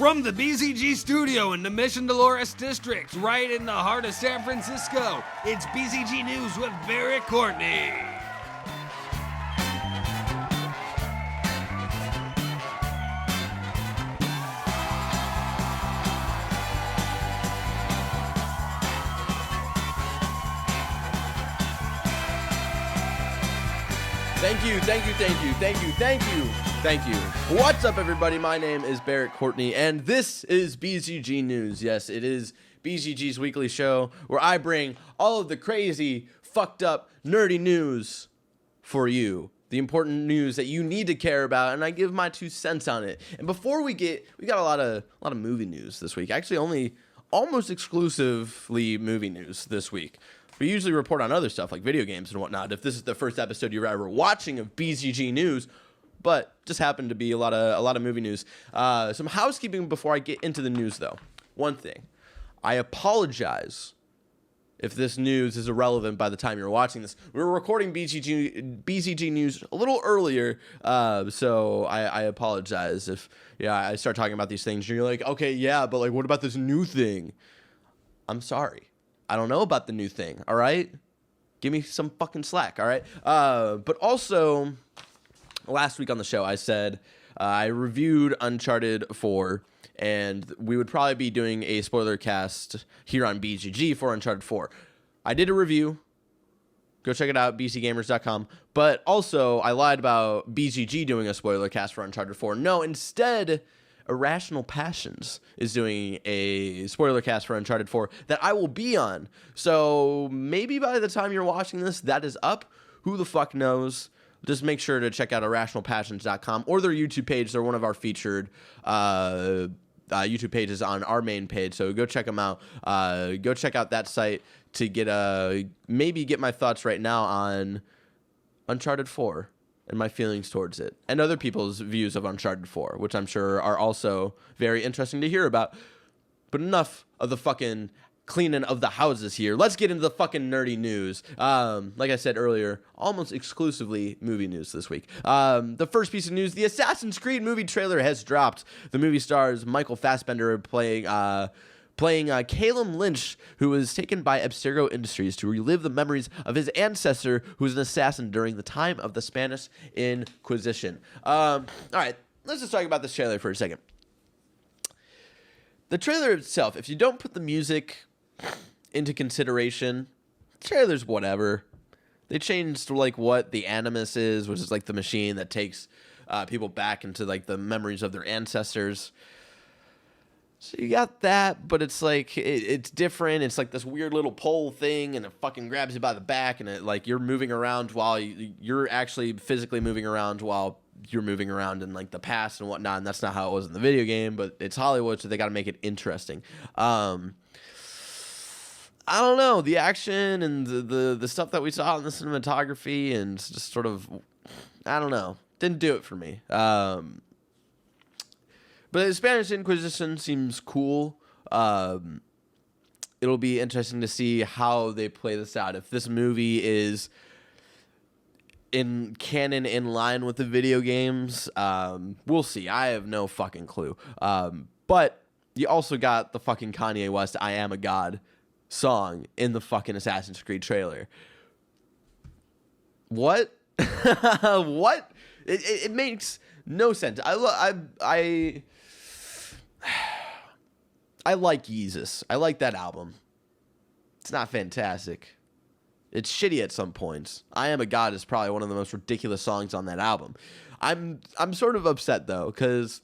From the BzG studio in the Mission Dolores district, right in the heart of San Francisco, it's BzG News with Barrett Courtney. Thank you. What's up, everybody? My name is Barrett Courtney, and this is BzG News. Yes, it is BzG's weekly show where I bring all of the crazy, fucked up, nerdy news for you. The important news that you need to care about, and I give my 2 cents on it. And before we got a lot of movie news this week. Actually, only almost exclusively movie news this week. We usually report on other stuff like video games and whatnot if this is the first episode you're ever watching of BzG News, but just happened to be a lot of movie news. Some housekeeping before I get into the news, though. One thing, I apologize if this news is irrelevant by the time you're watching this. We were recording BzG News a little earlier, so I apologize if I start talking about these things and you're like, okay, yeah, but like, what about this new thing? I'm sorry. I don't know about the new thing, all right? Give me some fucking slack, all right? But also, last week on the show, I said I reviewed Uncharted 4, and we would probably be doing a spoiler cast here on BzG for Uncharted 4. I did a review. Go check it out, bcgamers.com. But also, I lied about BzG doing a spoiler cast for Uncharted 4. No, instead, Irrational Passions is doing a spoiler cast for Uncharted 4 that I will be on. So maybe by the time you're watching this, that is up. Who the fuck knows? Just make sure to check out irrationalpassions.com or their YouTube page. They're one of our featured YouTube pages on our main page. So go check them out. Go check out that site to get maybe get my thoughts right now on Uncharted 4. And my feelings towards it, and other people's views of Uncharted 4, which I'm sure are also very interesting to hear about. But enough of the fucking cleaning of the houses here. Let's get into the fucking nerdy news. Like I said earlier, almost exclusively movie news this week. The first piece of news, the Assassin's Creed movie trailer has dropped. The movie stars Michael Fassbender playing Caleb Lynch, who was taken by Abstergo Industries to relive the memories of his ancestor, who was an assassin during the time of the Spanish Inquisition. All right, let's just talk about this trailer for a second. The trailer itself, if you don't put the music into consideration, the trailer's whatever. They changed like what the Animus is, which is like the machine that takes people back into like the memories of their ancestors. So you got that, but it's like, it's different. It's like this weird little pole thing, and it fucking grabs you by the back, and it like you're moving around while you're actually physically moving around while you're moving around in like the past and whatnot, and that's not how it was in the video game, but it's Hollywood, so they got to make it interesting. I don't know, the action and the stuff that we saw in the cinematography and just sort of, I don't know, didn't do it for me. But the Spanish Inquisition seems cool. It'll be interesting to see how they play this out. If this movie is in canon in line with the video games, we'll see. I have no fucking clue. But you also got the fucking Kanye West I Am a God song in the fucking Assassin's Creed trailer. What? What? It makes no sense. I like Yeezus. I like that album. It's not fantastic. It's shitty at some points. I Am a God is probably one of the most ridiculous songs on that album. I'm sort of upset, though, because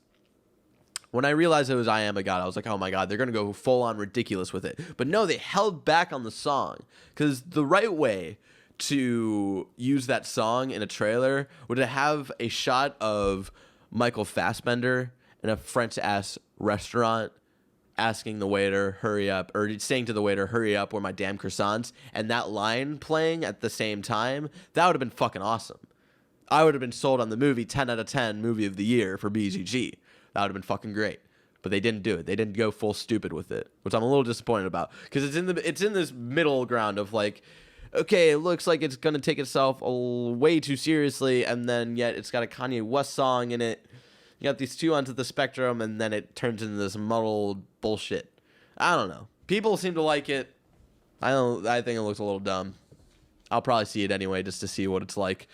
when I realized it was I Am a God, I was like, oh my God, they're going to go full on ridiculous with it. But no, they held back on the song, because the right way to use that song in a trailer would have a shot of Michael Fassbender in a French-ass restaurant asking the waiter, hurry up, or saying to the waiter, hurry up, or my damn croissants, and that line playing at the same time. That would have been fucking awesome. I would have been sold on the movie, 10 out of 10 movie of the year for BzG. That would have been fucking great. But they didn't do it. They didn't go full stupid with it, which I'm a little disappointed about, because it's in this middle ground of like, okay, it looks like it's going to take itself way too seriously, and then yet it's got a Kanye West song in it. You got these two ends of the spectrum, and then it turns into this muddled bullshit. I don't know. People seem to like it. I think it looks a little dumb. I'll probably see it anyway just to see what it's like.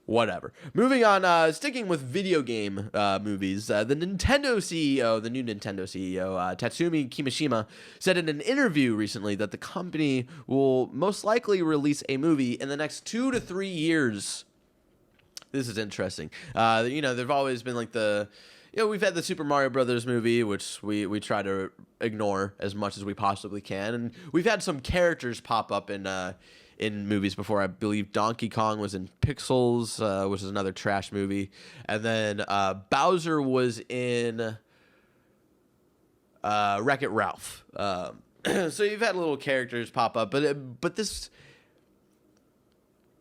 Whatever. Moving on, sticking with video game movies, the Nintendo CEO, the new Nintendo CEO, Tatsumi Kimishima, said in an interview recently that the company will most likely release a movie in the next 2 to 3 years. This is interesting. There've always been like we've had the Super Mario Brothers movie, which we try to ignore as much as we possibly can, and we've had some characters pop up in movies before. I believe Donkey Kong was in Pixels, which is another trash movie, and then Bowser was in Wreck-It Ralph. So you've had little characters pop up, but this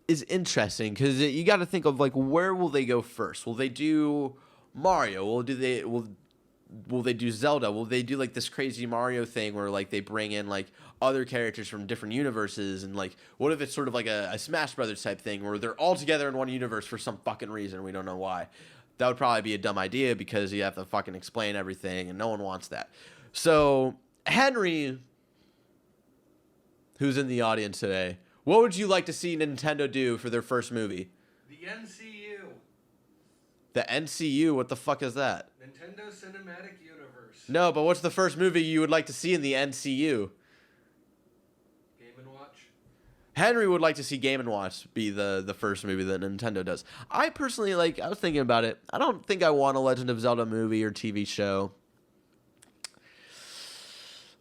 is interesting because you got to think of like, where will they go first? Will they do Mario? Will they do Zelda? Will they do like this crazy Mario thing where like they bring in like other characters from different universes, and like what if it's sort of like a Smash Brothers type thing where they're all together in one universe for some fucking reason we don't know why? That would probably be a dumb idea because you have to fucking explain everything, and no one wants that. So Henry, who's in the audience today, what would you like to see Nintendo do for their first movie? The NCU. The NCU? What the fuck is that? Nintendo Cinematic Universe. No, but what's the first movie you would like to see in the NCU? Game & Watch. Henry would like to see Game & Watch be the first movie that Nintendo does. I personally, I was thinking about it. I don't think I want a Legend of Zelda movie or TV show.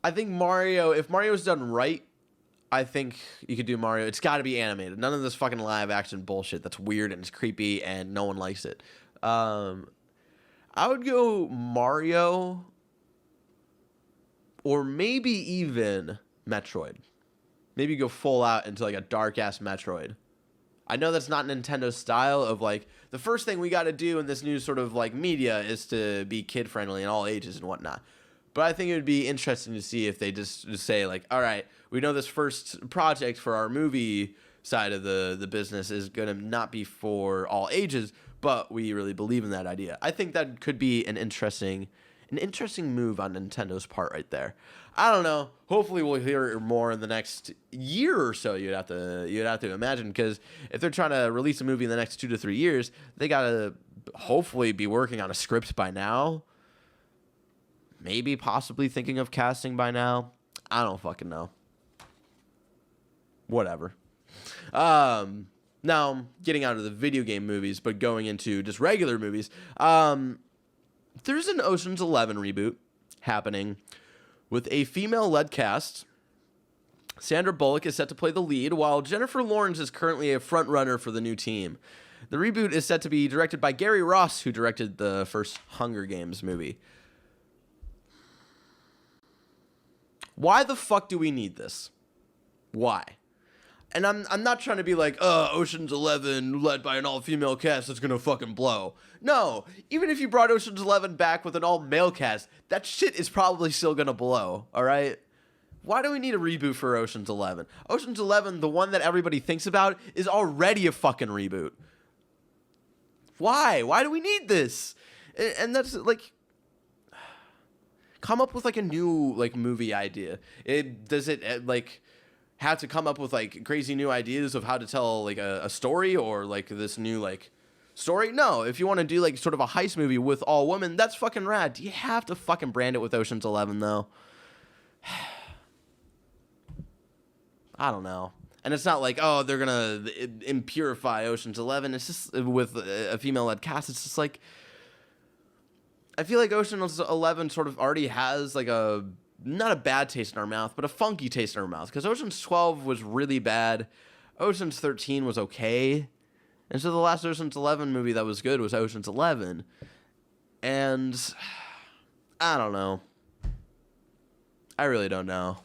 I think Mario, if Mario's done right, I think you could do Mario. It's got to be animated. None of this fucking live action bullshit that's weird and it's creepy and no one likes it. I would go Mario or maybe even Metroid. Maybe go full out into like a dark ass Metroid. I know that's not Nintendo's style of like, the first thing we got to do in this new sort of like media is to be kid friendly and all ages and whatnot. But I think it would be interesting to see if they just say like, all right, we know this first project for our movie side of the business is going to not be for all ages, but we really believe in that idea. I think that could be an interesting move on Nintendo's part right there. I don't know. Hopefully we'll hear more in the next year or so. You'd have to imagine, because if they're trying to release a movie in the next 2 to 3 years, they got to hopefully be working on a script by now. Maybe possibly thinking of casting by now. I don't fucking know. Whatever. Now, getting out of the video game movies, but going into just regular movies. There's an Ocean's 11 reboot happening with a female-led cast. Sandra Bullock is set to play the lead, while Jennifer Lawrence is currently a front-runner for the new team. The reboot is set to be directed by Gary Ross, who directed the first Hunger Games movie. Why the fuck do we need this? Why? And I'm not trying to be like, Ocean's 11 led by an all-female cast that's gonna fucking blow. No, even if you brought Ocean's 11 back with an all-male cast, that shit is probably still gonna blow, alright? Why do we need a reboot for Ocean's 11? Ocean's 11, the one that everybody thinks about, is already a fucking reboot. Why? Why do we need this? And that's, like... Come up with, like, a new, like, movie idea. Does it have to come up with, like, crazy new ideas of how to tell, like, a story or, like, this new, like, story? No. If you want to do, like, sort of a heist movie with all women, that's fucking rad. Do you have to fucking brand it with Ocean's 11, though? I don't know. And it's not like, they're gonna impurify Ocean's 11. It's just with a female-led cast. It's just like... I feel like Ocean's 11 sort of already has, like, not a bad taste in our mouth, but a funky taste in our mouth. Because Ocean's 12 was really bad. Ocean's 13 was okay. And so the last Ocean's 11 movie that was good was Ocean's 11. And I don't know. I really don't know.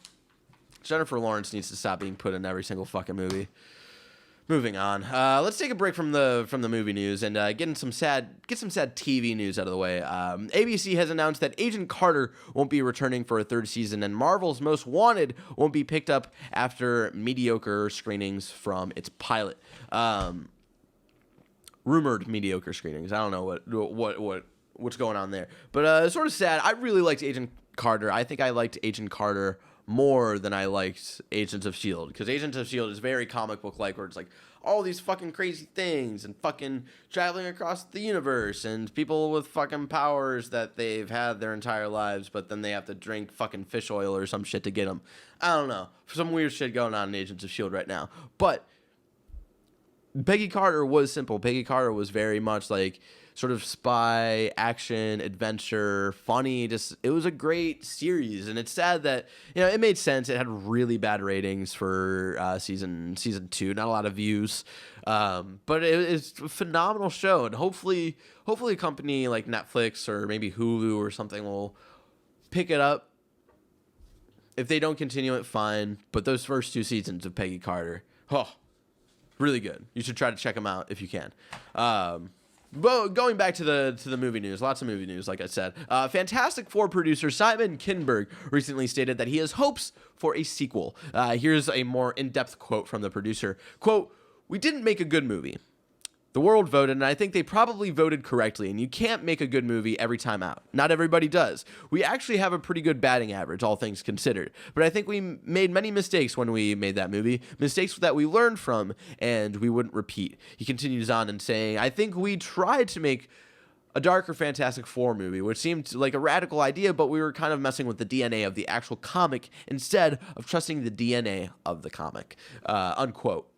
Jennifer Lawrence needs to stop being put in every single fucking movie. Moving on. Let's take a break from the movie news and get some sad TV news out of the way. ABC has announced that Agent Carter won't be returning for a third season, and Marvel's Most Wanted won't be picked up after mediocre screenings from its pilot. rumored mediocre screenings. I don't know what's going on there, but it's sort of sad. I really liked Agent Carter. I think I liked Agent Carter more than I liked Agents of S.H.I.E.L.D. because Agents of S.H.I.E.L.D. is very comic book like, where it's like all these fucking crazy things and fucking traveling across the universe and people with fucking powers that they've had their entire lives, but then they have to drink fucking fish oil or some shit to get them. I don't know. Some weird shit going on in Agents of S.H.I.E.L.D. right now. But Peggy Carter was simple. Peggy Carter was very much like sort of spy, action, adventure, funny. Just it was a great series, and it's sad that it made sense. It had really bad ratings for season 2, not a lot of views, but it's a phenomenal show, and hopefully a company like Netflix or maybe Hulu or something will pick it up. If they don't continue it, fine. But those first 2 seasons of Peggy Carter, really good. You should try to check them out if you can. Well, going back to the movie news, lots of movie news, like I said. Fantastic Four producer Simon Kinberg recently stated that he has hopes for a sequel. Here's a more in-depth quote from the producer. Quote, "We didn't make a good movie. The world voted, and I think they probably voted correctly, and you can't make a good movie every time out. Not everybody does. We actually have a pretty good batting average, all things considered. But I think we made many mistakes when we made that movie, mistakes that we learned from, and we wouldn't repeat." He continues on and saying, "I think we tried to make a darker Fantastic Four movie, which seemed like a radical idea, but we were kind of messing with the DNA of the actual comic instead of trusting the DNA of the comic." Unquote.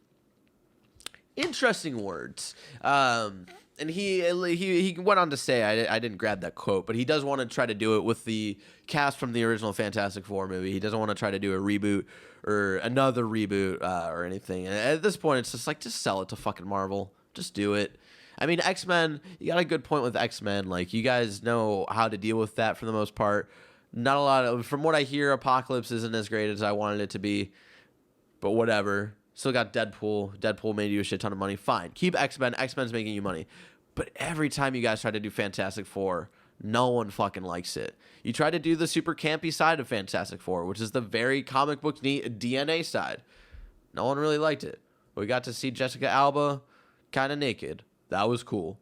Interesting words. And he went on to say, I didn't grab that quote, but he does want to try to do it with the cast from the original Fantastic Four movie. He doesn't want to try to do a reboot or another reboot or anything. And at this point, it's just like, just sell it to fucking Marvel. Just do it. I mean, X-Men, you got a good point with X-Men. Like, you guys know how to deal with that for the most part. Not a lot of, from what I hear, Apocalypse isn't as great as I wanted it to be, but whatever. Still got Deadpool. Deadpool made you a shit ton of money. Fine. Keep X-Men. X-Men's making you money. But every time you guys try to do Fantastic Four, no one fucking likes it. You try to do the super campy side of Fantastic Four, which is the very comic book DNA side. No one really liked it. We got to see Jessica Alba kind of naked. That was cool.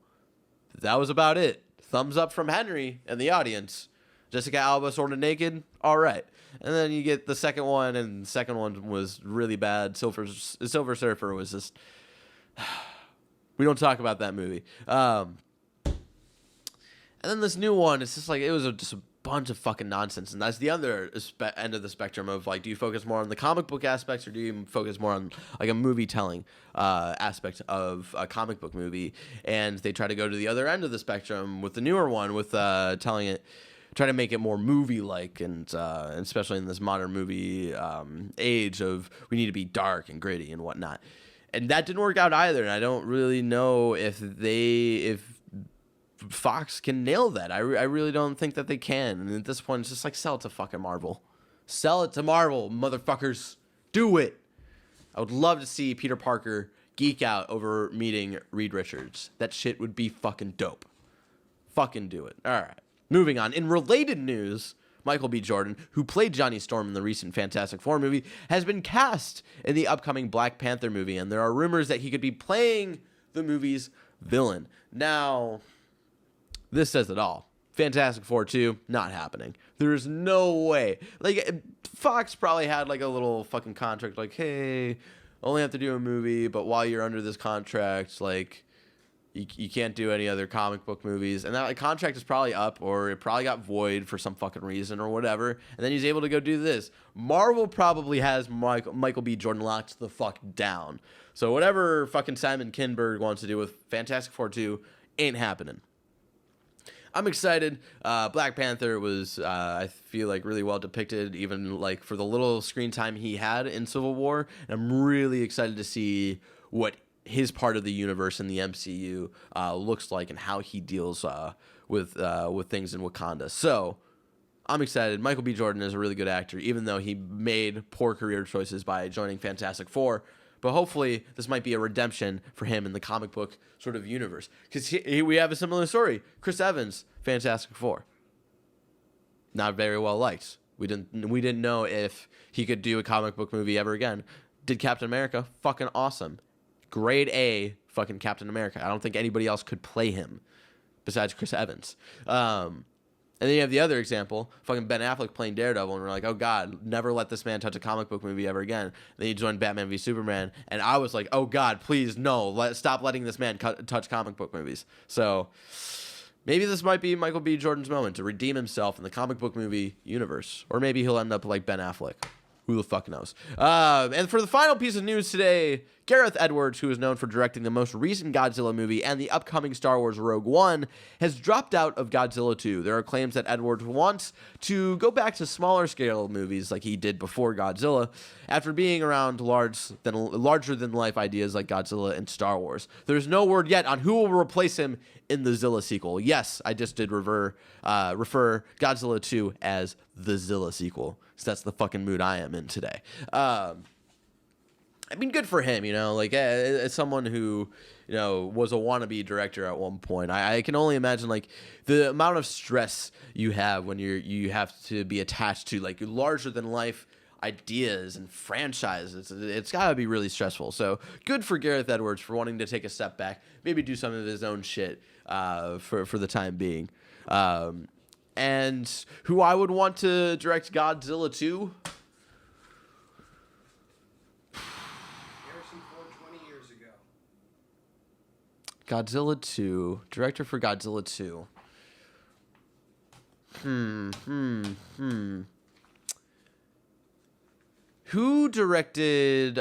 That was about it. Thumbs up from Henry and the audience. Jessica Alba sort of naked. All right. And then you get the second one, and the second one was really bad. Silver Surfer was just... We don't talk about that movie. And then this new one, it's just like, it was just a bunch of fucking nonsense. And that's the other end of the spectrum of, like, do you focus more on the comic book aspects, or do you focus more on, like, a movie telling aspect of a comic book movie? And they try to go to the other end of the spectrum with the newer one, with telling it... Try to make it more movie-like, and especially in this modern movie age of we need to be dark and gritty and whatnot. And that didn't work out either, and I don't really know if Fox can nail that. I really don't think that they can. And at this point, it's just like, sell it to fucking Marvel. Sell it to Marvel, motherfuckers. Do it. I would love to see Peter Parker geek out over meeting Reed Richards. That shit would be fucking dope. Fucking do it. All right. Moving on. In related news, Michael B. Jordan, who played Johnny Storm in the recent Fantastic Four movie, has been cast in the upcoming Black Panther movie, and there are rumors that he could be playing the movie's villain. Now, this says it all. Fantastic Four 2, not happening. There's no way. Like, Fox probably had like a little fucking contract, like, hey, only have to do a movie, but while you're under this contract, like... You can't do any other comic book movies. And that like, contract is probably up, or it probably got void for some fucking reason or whatever. And then he's able to go do this. Marvel probably has Michael B. Jordan locked the fuck down. So whatever fucking Simon Kinberg wants to do with Fantastic Four 2 ain't happening. I'm excited. Black Panther was, I feel like, really well depicted, even like for the little screen time he had in Civil War. And I'm really excited to see what his part of the universe in the MCU looks like, and how he deals with things in Wakanda. So I'm excited. Michael B. Jordan is a really good actor, even though he made poor career choices by joining Fantastic Four. But hopefully this might be a redemption for him in the comic book sort of universe. Because we have a similar story. Chris Evans, Fantastic Four. Not very well liked. We didn't know if he could do a comic book movie ever again. Did Captain America. Fucking awesome. grade A fucking Captain America. I don't think anybody else could play him besides Chris Evans. And then you have the other example, fucking Ben Affleck playing Daredevil, and we're like, oh God, never let this man touch a comic book movie ever again. Then he joined Batman v Superman, and I was like, oh God, please, no, stop letting this man touch comic book movies. So maybe this might be Michael B. Jordan's moment to redeem himself in the comic book movie universe. Or maybe he'll end up like Ben Affleck. Who the fuck knows? And for the final piece of news today, Gareth Edwards, who is known for directing the most recent Godzilla movie and the upcoming Star Wars Rogue One, has dropped out of Godzilla 2. There are claims that Edwards wants to go back to smaller scale movies like he did before Godzilla, after being around larger than life ideas like Godzilla and Star Wars. There's no word yet on who will replace him in the Zilla sequel. Yes, I just did refer Godzilla 2 as the Zilla sequel. So that's the fucking mood I am in today. I mean, good for him, you know, like as someone who, you know, was a wannabe director at one point. I can only imagine like the amount of stress you have when you have to be attached to like larger than life ideas and franchises. It's got to be really stressful. So good for Gareth Edwards for wanting to take a step back, maybe do some of his own shit for the time being. And who I would want to direct Godzilla 2? Harrison Ford 20 years ago. Godzilla 2. Director for Godzilla 2. Who directed,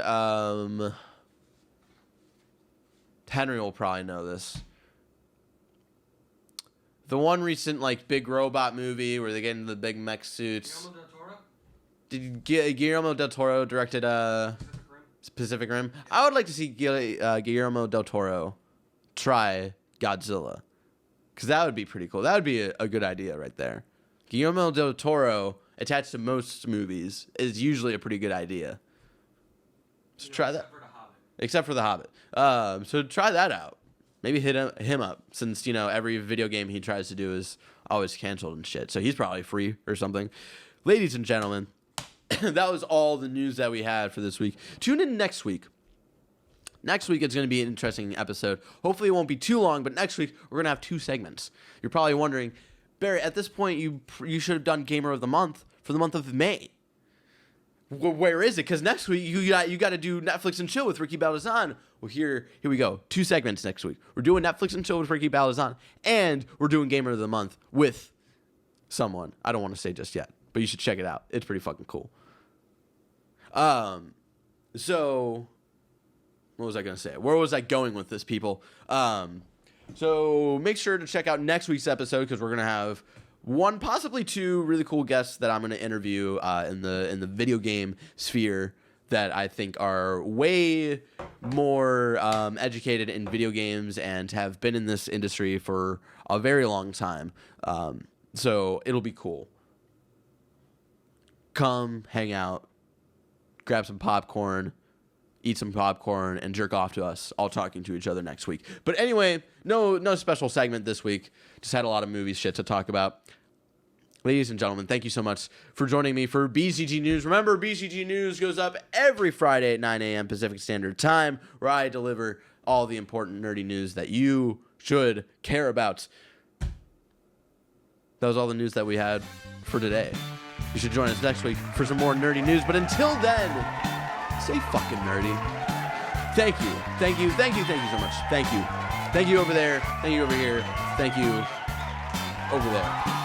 Henry will probably know this. The one recent, like, big robot movie where they get into the big mech suits. Guillermo del Toro? Did Guillermo del Toro directed Pacific Rim? I would like to see Guillermo del Toro try Godzilla. Because that would be pretty cool. That would be a good idea right there. Guillermo del Toro, attached to most movies, is usually a pretty good idea. So try that. Except for The Hobbit. So try that out. Maybe hit him up, since, you know, every video game he tries to do is always canceled and shit. So he's probably free or something. Ladies and gentlemen, that was all the news that we had for this week. Tune in next week. Next week it's going to be an interesting episode. Hopefully it won't be too long, but next week we're going to have 2 segments. You're probably wondering, Barrett, at this point you should have done Gamer of the Month for the month of May. Where is it? Because next week you got to do Netflix and Chill with Ricky Baldazan. Well, here we go. 2 segments next week. We're doing Netflix and Chill with Ricky Baldazan, and we're doing Gamer of the Month with someone. I don't want to say just yet, but you should check it out. It's pretty fucking cool. So what was I going to say? Where was I going with this, people? So make sure to check out next week's episode, because we're going to have 1, possibly 2 really cool guests that I'm going to interview in the video game sphere that I think are way more educated in video games and have been in this industry for a very long time. So it'll be cool. Come, hang out, grab some popcorn, eat some popcorn, and jerk off to us, all talking to each other next week. But anyway, no special segment this week. Just had a lot of movie shit to talk about. Ladies and gentlemen, thank you so much for joining me for BzG News. Remember, BzG News goes up every Friday at 9 a.m. Pacific Standard Time, where I deliver all the important nerdy news that you should care about. That was all the news that we had for today. You should join us next week for some more nerdy news. But until then, stay fucking nerdy. Thank you so much. Thank you over there. Thank you over here. Thank you over there.